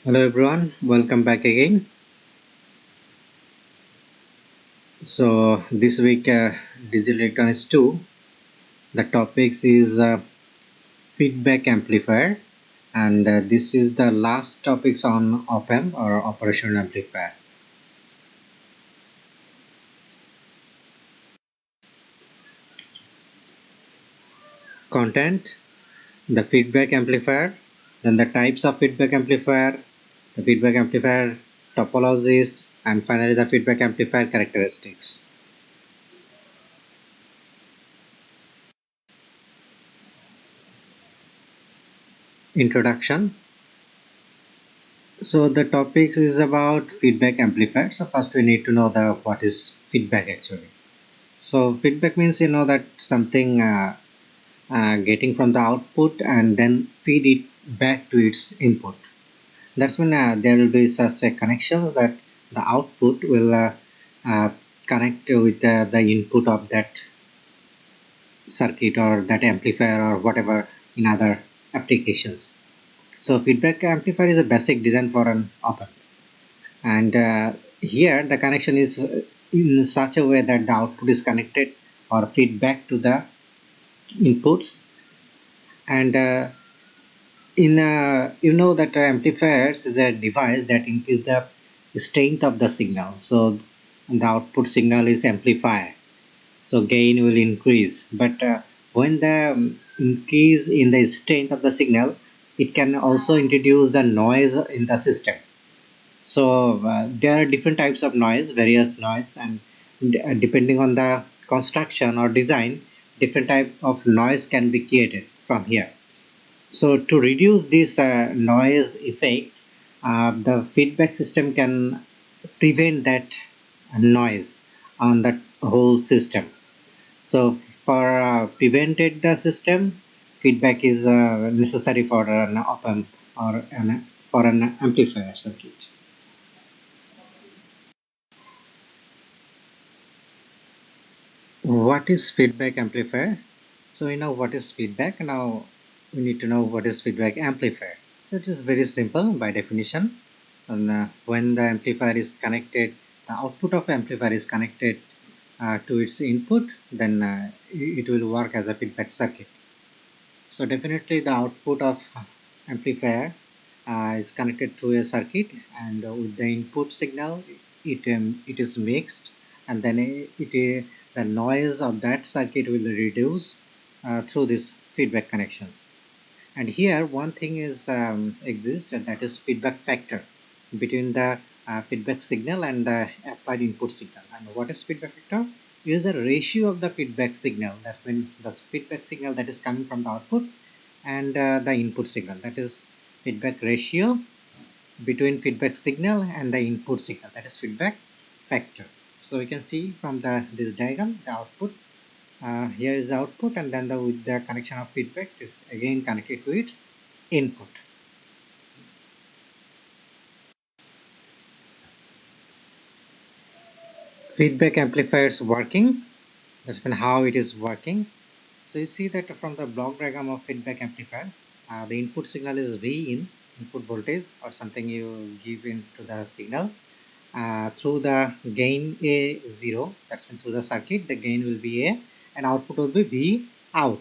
Hello everyone, welcome back again. So this week Digital Electronics 2, the topics is feedback amplifier, and this is the last topics on op-amp or operational amplifier. Content, the feedback amplifier, then the types of feedback amplifier, the feedback amplifier topologies, and finally the feedback amplifier characteristics. Introduction. So the topic is about feedback amplifier. So first we need to know the what is feedback actually. So feedback means that something getting from the output and then feed it back to its input. That's when there will be such a connection that the output will uh, connect with the input of that circuit or that amplifier or whatever in other applications. So feedback amplifier is a basic design for an op-amp. And here the connection is in such a way that the output is connected or feedback to the inputs, and in that amplifiers is a device that increases the strength of the signal, so the output signal is amplified, so gain will increase. But when the increase in the strength of the signal, it can also introduce the noise in the system. So there are different types of noise, various noise, and depending on the construction or design, different type of noise can be created from here. So to reduce this noise effect, the feedback system can prevent that noise on that whole system. So for prevented the system, feedback is necessary for an op-amp or for an amplifier circuit. What is feedback amplifier? So we know what is feedback. Now we need to know what is feedback amplifier. So it is very simple by definition. And when the amplifier is connected, the output of amplifier is connected to its input, then it will work as a feedback circuit. So definitely the output of amplifier is connected to a circuit, and with the input signal, it is mixed, and then the noise of that circuit will reduce through these feedback connections. And here one thing is exists, and that is feedback factor between the feedback signal and the applied input signal. And what is feedback factor? It is the ratio of the feedback signal. That's when the feedback signal that is coming from the output and the input signal. That is feedback ratio between feedback signal and the input signal. That is feedback factor. So you can see from this diagram the output. Here is the output, and then with the connection of feedback is again connected to its input. Feedback amplifiers working. That's when how it is working. So you see that from the block diagram of feedback amplifier, the input signal is V in, input voltage or something you give into the signal. Through the gain A0, that's when through the circuit the gain will be A and output will be V out.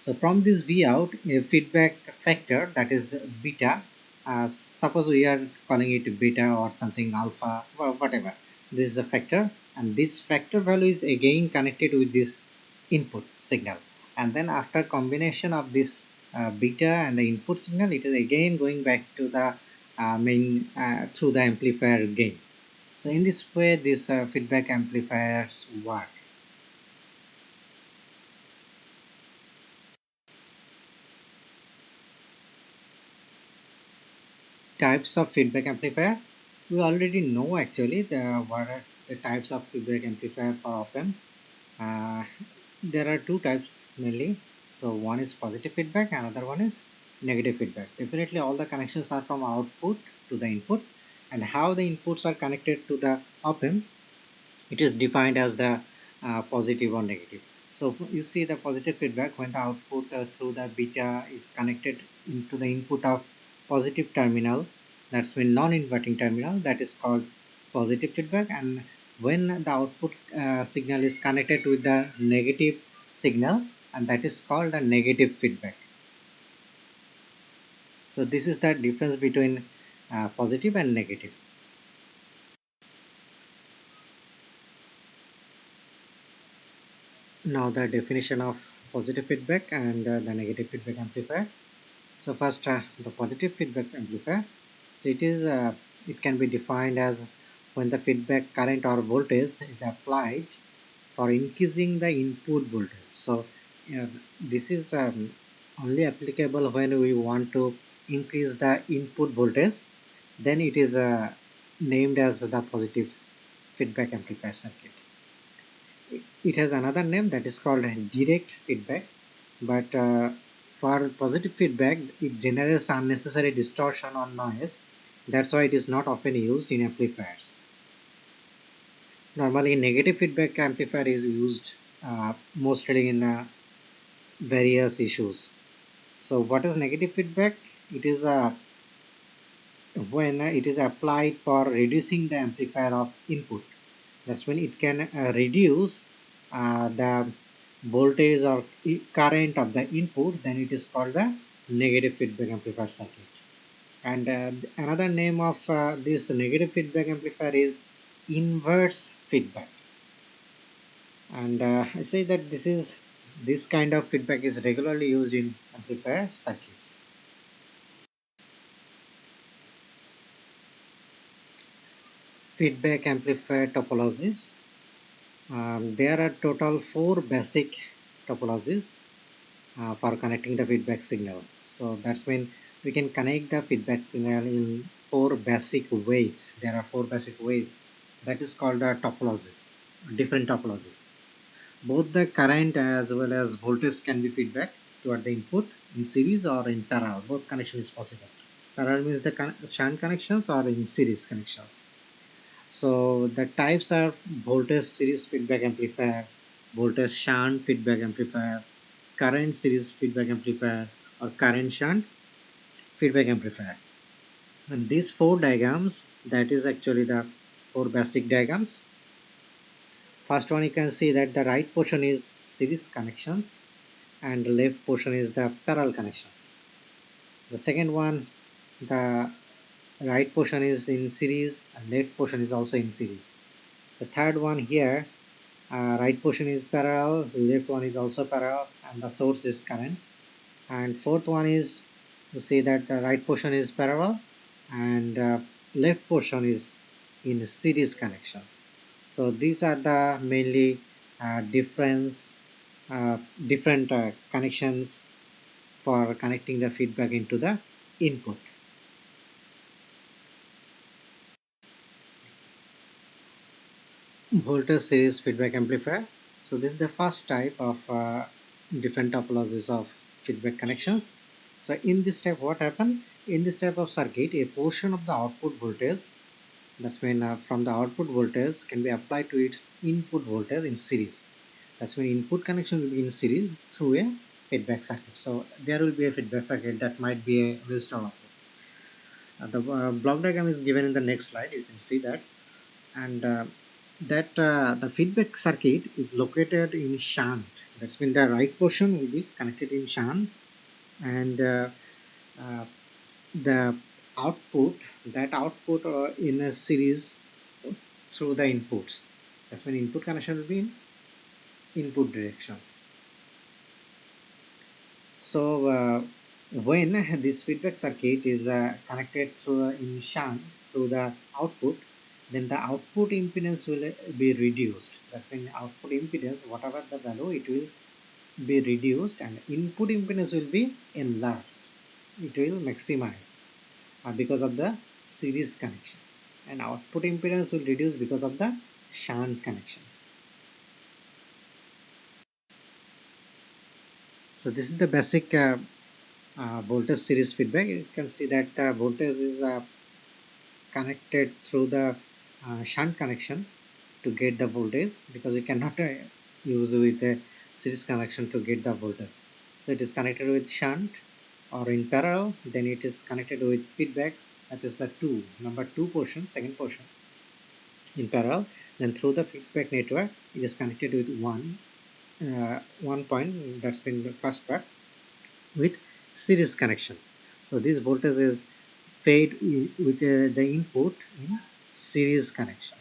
So from this V out, a feedback factor, that is beta, uh, suppose we are calling it beta or something alpha or whatever, this is a factor, and this factor value is again connected with this input signal, and then after combination of this beta and the input signal, it is again going back to the main through the amplifier gain. So in this way these feedback amplifiers work. Types of feedback amplifier, we already know actually what are the types of feedback amplifier for op-amp. uh, there are two types mainly. So one is positive feedback, another one is negative feedback. Definitely all the connections are from output to the input, and how the inputs are connected to the op-amp, it is defined as the positive or negative. So you see the positive feedback when the output through the beta is connected into the input of positive terminal, that's mean non-inverting terminal, that is called positive feedback. And when the output signal is connected with the negative signal, and that is called the negative feedback. So this is the difference between positive and negative. Now the definition of positive feedback and the negative feedback amplifier. So first, the positive feedback amplifier. So it can be defined as when the feedback current or voltage is applied for increasing the input voltage. So uh, this is only applicable when we want to increase the input voltage. Then it is named as the positive feedback amplifier circuit. It has another name that is called direct feedback, but for positive feedback it generates unnecessary distortion or noise. That's why it is not often used in amplifiers. Normally negative feedback amplifier is used mostly in various issues. So what is negative feedback? It is when it is applied for reducing the amplifier of input. That's when it can reduce the voltage or current of the input, then it is called the negative feedback amplifier circuit. And another name of this negative feedback amplifier is inverse feedback. And I say that this kind of feedback is regularly used in amplifier circuits. Feedback amplifier topologies. There are total 4 basic topologies for connecting the feedback signal. So that's when we can connect the feedback signal in 4 basic ways. There are 4 basic ways. That is called the topologies, different topologies. Both the current as well as voltage can be feedback toward the input in series or in parallel. Both connection is possible. Parallel means the shunt connections or in series connections. So the types are voltage series feedback amplifier, voltage shunt feedback amplifier, current series feedback amplifier, or current shunt feedback amplifier. And these 4 diagrams, that is actually the 4 basic diagrams. First one, you can see that the right portion is series connections and the left portion is the parallel connections. The second one, the right portion is in series and left portion is also in series. The third one here, right portion is parallel, left one is also parallel, and the source is current. And fourth one is to see that the right portion is parallel and left portion is in series connections. So these are the mainly different connections for connecting the feedback into the input. Voltage series feedback amplifier. So this is the first type of different topologies of feedback connections. So in this type, what happens? In this type of circuit, a portion of the output voltage, that's when from the output voltage can be applied to its input voltage in series. That's when input connection will be in series through a feedback circuit. So there will be a feedback circuit that might be a resistor also. The block diagram is given in the next slide. You can see that. And the feedback circuit is located in shunt. That's when the right portion will be connected in shunt, and uh, the output in a series through the inputs. That's when input connection will be in input directions. So when this feedback circuit is connected through in shunt through the output, then the output impedance will be reduced. That means output impedance, whatever the value, it will be reduced, and input impedance will be enlarged. It will maximize because of the series connection, and output impedance will reduce because of the shunt connections. So this is the basic voltage series feedback. You can see that voltage is connected through the shunt connection to get the voltage, because we cannot use with a series connection to get the voltage. So it is connected with shunt or in parallel, then it is connected with feedback that is the number 2 portion, second portion in parallel. Then through the feedback network it is connected with one point, that's been the first part, with series connection. So this voltage is fed with the input in series connections.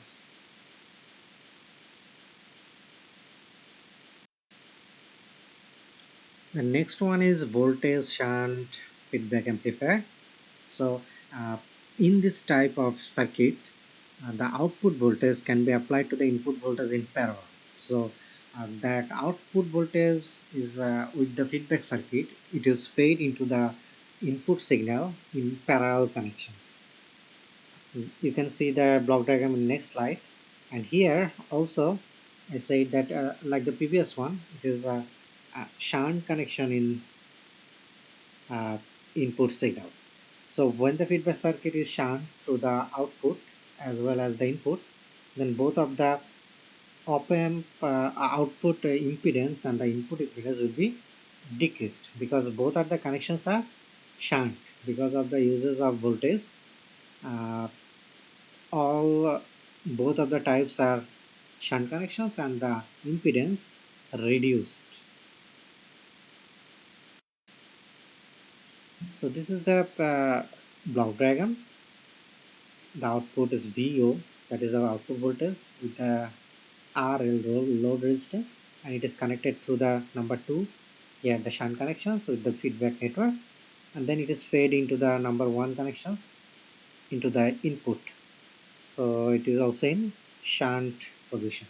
The next one is voltage shunt feedback amplifier. So in this type of circuit, the output voltage can be applied to the input voltage in parallel. So that output voltage is with the feedback circuit, it is fed into the input signal in parallel connections. You can see the block diagram in next slide. And here also I say that like the previous one, it is a shunt connection in input signal. So when the feedback circuit is shunt through the output as well as the input, then both of the op-amp output impedance and the input impedance will be decreased, because both of the connections are shunt because of the uses of voltage. All both of the types are shunt connections and the impedance reduced. So this is the block diagram. The output is VO, that is our output voltage, with the RL load resistance, and it is connected through the number 2 here, the shunt connections with the feedback network, and then it is fed into the number 1 connections into the input. So it is also in shunt position.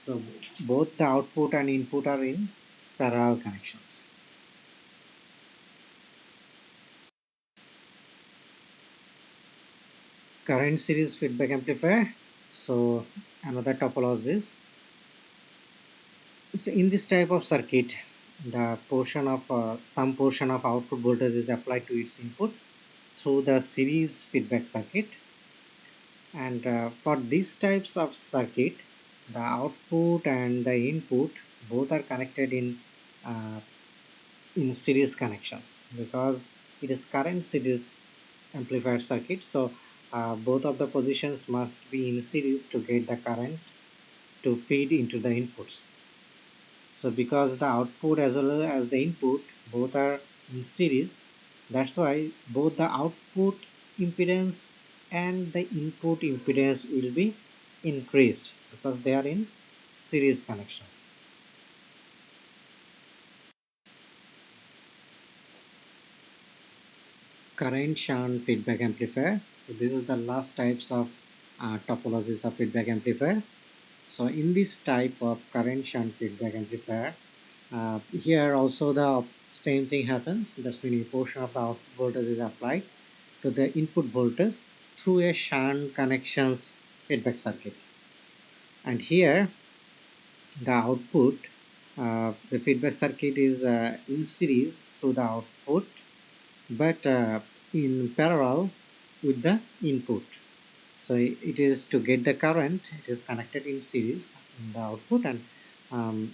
So both the output and input are in parallel connections. Current series feedback amplifier. So another topology is, so in this type of circuit, the portion of some portion of output voltage is applied to its input through the series feedback circuit, and for these types of circuit, the output and the input both are connected uh, in series connections, because it is current series amplifier circuit. So both of the positions must be in series to get the current to feed into the inputs. So because the output as well as the input both are in series, that's why both the output impedance and the input impedance will be increased, because they are in series connections. Current shunt feedback amplifier. So this is the last types of topologies of feedback amplifier. So in this type of current shunt feedback amplifier, here also the same thing happens. That's mean a portion of the output voltage is applied to the input voltage through a shunt connections feedback circuit. And here the output, the feedback circuit is in series through the output, but in parallel with the input. So it is to get the current, it is connected in series in the output, and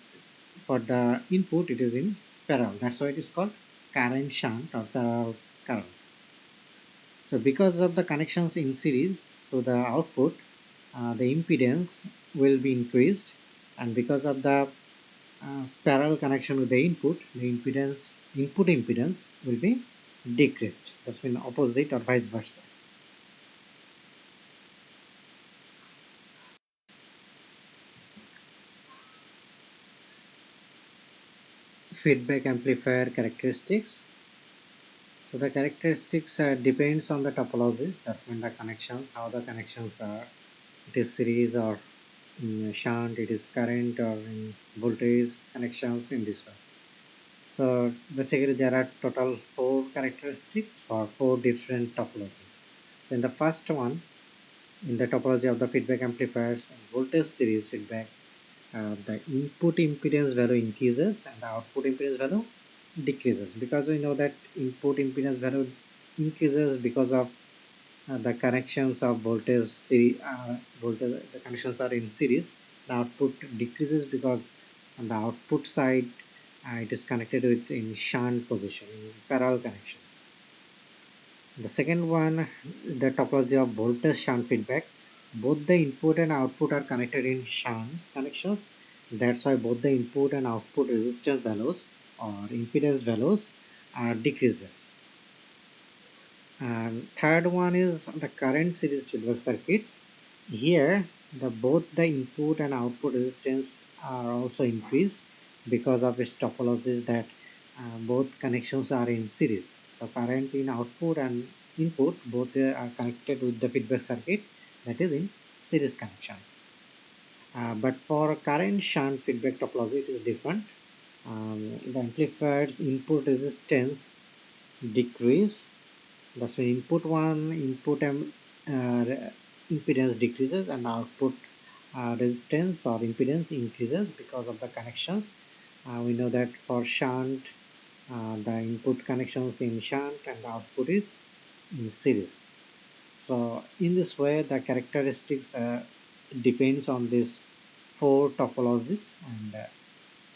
for the input it is in parallel. That's why it is called current shunt or parallel current. So because of the connections in series, so the output, the impedance will be increased, and because of the parallel connection with the input impedance will be decreased. That's mean opposite or vice versa. Feedback amplifier characteristics. So the characteristics depends on the topologies. That's when the connections, how the connections are. It is series or shunt, it is current or in voltage connections in this way. So basically there are total 4 characteristics for 4 different topologies. So in the first one, in the topology of the feedback amplifiers and voltage series feedback, the input impedance value increases and the output impedance value decreases, because we know that input impedance value increases because of the connections of voltage, the connections are in series. The output decreases because on the output side it is connected with in shunt position in parallel connections. The second one, the topology of voltage shunt feedback. Both the input and output are connected in shunt connections. That's why both the input and output resistance values or impedance values are decreases. And third one is the current series feedback circuits. Here, both the input and output resistance are also increased because of its topologies that both connections are in series. So current in output and input both are connected with the feedback circuit that is in series connections. But for current shunt feedback topology, it is different. The amplifier's input resistance decrease. That's when impedance decreases and output resistance or impedance increases because of the connections. We know that for shunt, the input connections in shunt and the output is in series. So in this way, the characteristics depends on these four topologies,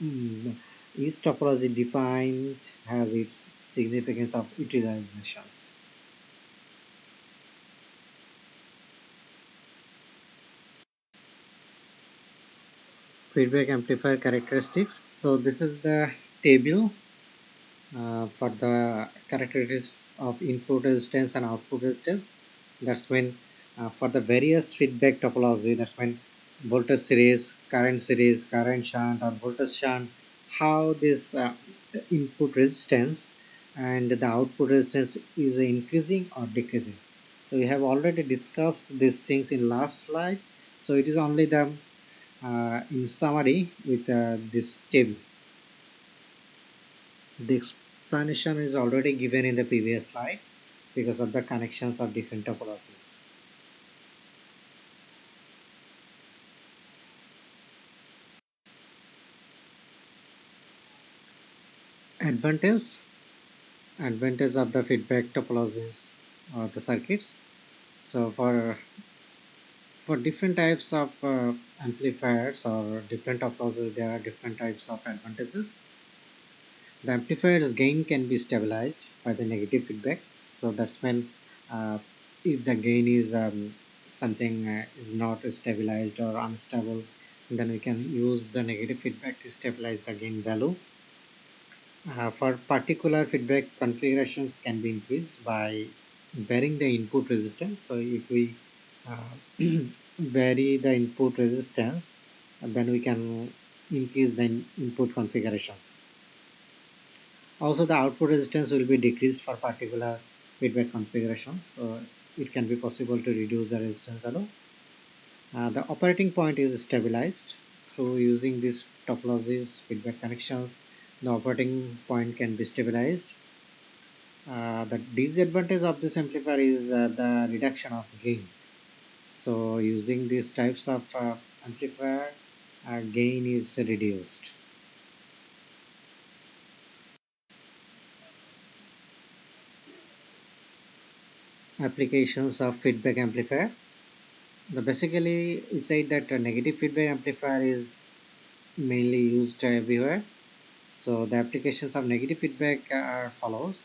and each topology defined has its significance of utilizations. Feedback amplifier characteristics. So this is the table for the characteristics of input resistance and output resistance. That's when for the various feedback topology, that's when voltage series, current shunt or voltage shunt, how this input resistance and the output resistance is increasing or decreasing. So we have already discussed these things in last slide. So it is only the in summary with this table. The explanation is already given in the previous slide because of the connections of different topologies. Advantage advantage of the feedback topologies or the circuits. So for different types of amplifiers or different topologies, there are different types of advantages. The amplifier's gain can be stabilized by the negative feedback. So that's when if the gain is something is not stabilized or unstable, then we can use the negative feedback to stabilize the gain value. For particular feedback configurations can be increased by varying the input resistance. So if we uh, vary the input resistance, then we can increase the input configurations. Also, the output resistance will be decreased for particular feedback configurations. So it can be possible to reduce the resistance value. The operating point is stabilized through using these topologies, feedback connections. The operating point can be stabilized. The disadvantage of this amplifier is the reduction of gain. So using these types of amplifier, gain is reduced. Applications of feedback amplifier. Basically, we say that a negative feedback amplifier is mainly used everywhere. So the applications of negative feedback are follows.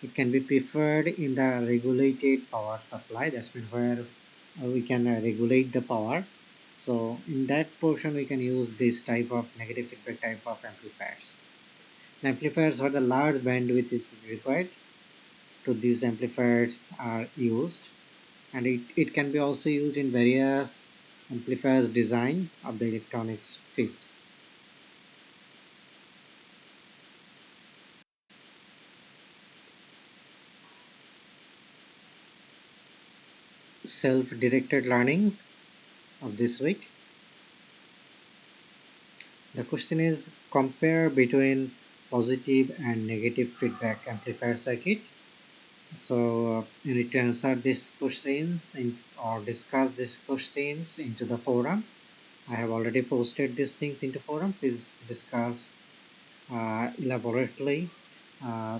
It can be preferred in the regulated power supply. That's mean where we can regulate the power. So in that portion, we can use this type of negative feedback type of amplifiers. The amplifiers where the large bandwidth is required to these amplifiers are used, and it can be also used in various amplifiers design of the electronics field. Self-directed learning of this week. The question is compare between positive and negative feedback amplifier circuit. So you need to answer these questions or discuss these questions into the forum. I have already posted these things into forum. Please discuss elaborately uh,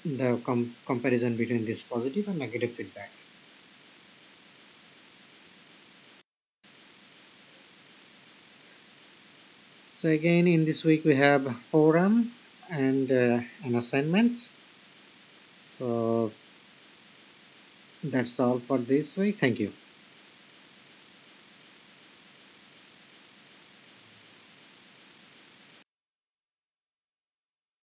the comparison between this positive and negative feedback. So again, in this week we have forum and an assignment. So That's all for this week. Thank you.